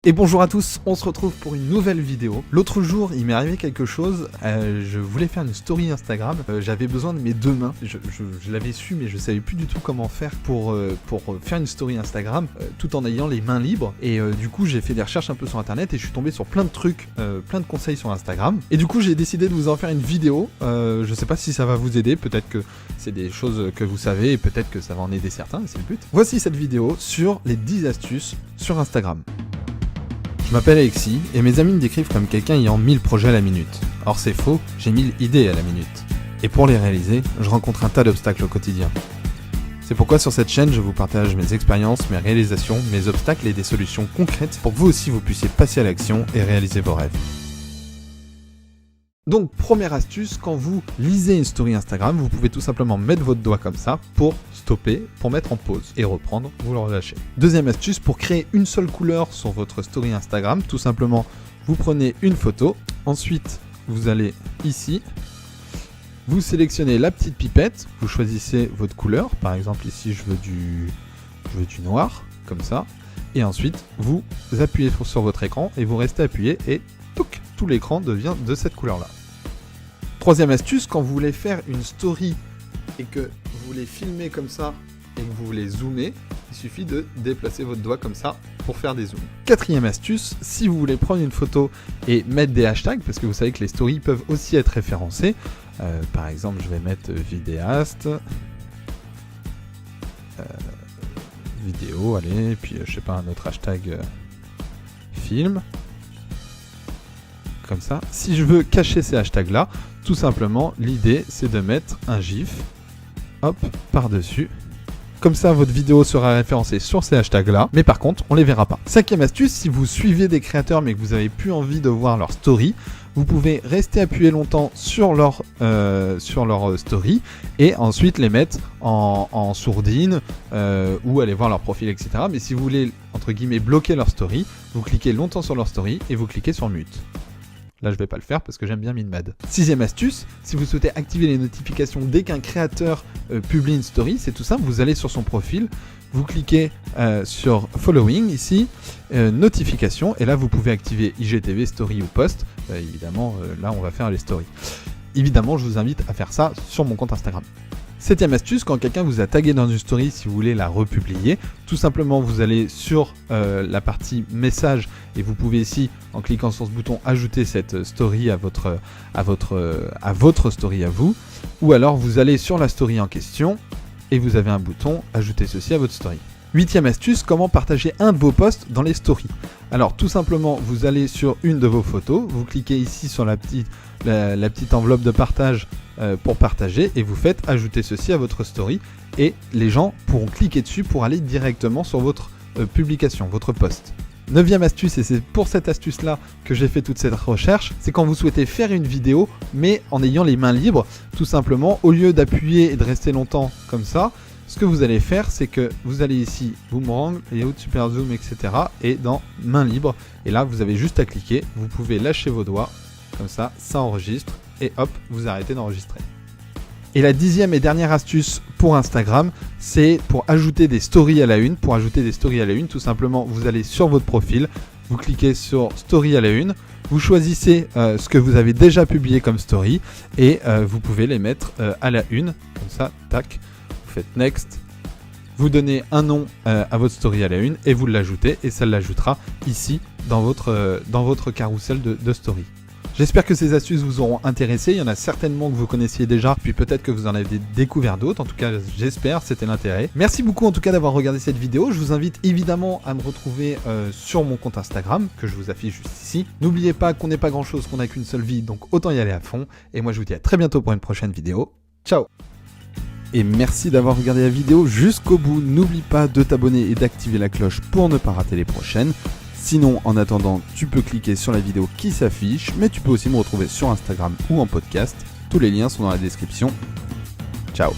Et bonjour à tous, on se retrouve pour une nouvelle vidéo. L'autre jour, il m'est arrivé quelque chose, je voulais faire une story Instagram, j'avais besoin de mes deux mains, je l'avais su mais je savais plus du tout comment faire pour faire une story Instagram tout en ayant les mains libres. Et du coup j'ai fait des recherches un peu sur internet et je suis tombé sur plein de trucs, plein de conseils sur Instagram. Et du coup j'ai décidé de vous en faire une vidéo, je sais pas si ça va vous aider, peut-être que c'est des choses que vous savez et peut-être que ça va en aider certains, c'est le but. Voici cette vidéo sur les 10 astuces sur Instagram. Je m'appelle Alexis et mes amis me décrivent comme quelqu'un ayant 1000 projets à la minute. Or c'est faux, j'ai 1000 idées à la minute. Et pour les réaliser, je rencontre un tas d'obstacles au quotidien. C'est pourquoi sur cette chaîne, je vous partage mes expériences, mes réalisations, mes obstacles et des solutions concrètes pour que vous aussi vous puissiez passer à l'action et réaliser vos rêves. Donc première astuce, quand vous lisez une story Instagram, vous pouvez tout simplement mettre votre doigt comme ça pour stopper, pour mettre en pause et reprendre, vous le relâchez. Deuxième astuce, pour créer une seule couleur sur votre story Instagram, tout simplement vous prenez une photo, ensuite vous allez ici, vous sélectionnez la petite pipette, vous choisissez votre couleur, par exemple ici je veux du noir, comme ça, et ensuite vous appuyez sur votre écran et vous restez appuyé et touc, tout l'écran devient de cette couleur là. Troisième astuce, quand vous voulez faire une story et que vous voulez filmer comme ça et que vous voulez zoomer, il suffit de déplacer votre doigt comme ça pour faire des zooms. Quatrième astuce, si vous voulez prendre une photo et mettre des hashtags, parce que vous savez que les stories peuvent aussi être référencées, par exemple je vais mettre vidéaste, vidéo, allez, puis je sais pas, un autre hashtag film. Comme ça. Si je veux cacher ces hashtags là, tout simplement l'idée c'est de mettre un gif, hop, par-dessus. Comme ça votre vidéo sera référencée sur ces hashtags là, mais par contre on les verra pas. Cinquième astuce, si vous suivez des créateurs mais que vous avez plus envie de voir leur story, vous pouvez rester appuyé longtemps sur leur story et ensuite les mettre en sourdine ou aller voir leur profil, etc. Mais si vous voulez entre guillemets bloquer leur story, vous cliquez longtemps sur leur story et vous cliquez sur mute. Là, je vais pas le faire parce que j'aime bien Minmad. Sixième astuce, si vous souhaitez activer les notifications dès qu'un créateur publie une story, c'est tout simple, vous allez sur son profil, vous cliquez sur Following ici, Notifications, et là vous pouvez activer IGTV, Story ou Post. Évidemment, là on va faire les stories. Évidemment, je vous invite à faire ça sur mon compte Instagram. Septième astuce, quand quelqu'un vous a tagué dans une story, si vous voulez la republier, tout simplement vous allez sur la partie message et vous pouvez ici, en cliquant sur ce bouton, ajouter cette story à votre story à vous, ou alors vous allez sur la story en question et vous avez un bouton ajouter ceci à votre story. Huitième astuce, comment partager un de vos posts dans les stories. Alors tout simplement, vous allez sur une de vos photos, vous cliquez ici sur la petite enveloppe de partage pour partager et vous faites ajouter ceci à votre story et les gens pourront cliquer dessus pour aller directement sur votre publication, votre post. Neuvième astuce, et c'est pour cette astuce là que j'ai fait toute cette recherche, c'est quand vous souhaitez faire une vidéo mais en ayant les mains libres, tout simplement au lieu d'appuyer et de rester longtemps comme ça, ce que vous allez faire c'est que vous allez ici boomerang, layout, super zoom, etc. et dans main libre, et là vous avez juste à cliquer, vous pouvez lâcher vos doigts comme ça enregistre et hop, vous arrêtez d'enregistrer. Et la dixième et dernière astuce pour Instagram, c'est pour ajouter des stories à la une. Pour ajouter des stories à la une, tout simplement, vous allez sur votre profil, vous cliquez sur story à la une, vous choisissez ce que vous avez déjà publié comme story et vous pouvez les mettre à la une, comme ça, tac, vous faites next, vous donnez un nom à votre story à la une et vous l'ajoutez et ça l'ajoutera ici dans votre carrousel de story. J'espère que ces astuces vous auront intéressé, il y en a certainement que vous connaissiez déjà, puis peut-être que vous en avez découvert d'autres, en tout cas j'espère, c'était l'intérêt. Merci beaucoup en tout cas d'avoir regardé cette vidéo, je vous invite évidemment à me retrouver sur mon compte Instagram, que je vous affiche juste ici. N'oubliez pas qu'on n'est pas grand chose, qu'on n'a qu'une seule vie, donc autant y aller à fond, et moi je vous dis à très bientôt pour une prochaine vidéo. Ciao! Et merci d'avoir regardé la vidéo jusqu'au bout, n'oublie pas de t'abonner et d'activer la cloche pour ne pas rater les prochaines. Sinon, en attendant, tu peux cliquer sur la vidéo qui s'affiche, mais tu peux aussi me retrouver sur Instagram ou en podcast. Tous les liens sont dans la description. Ciao!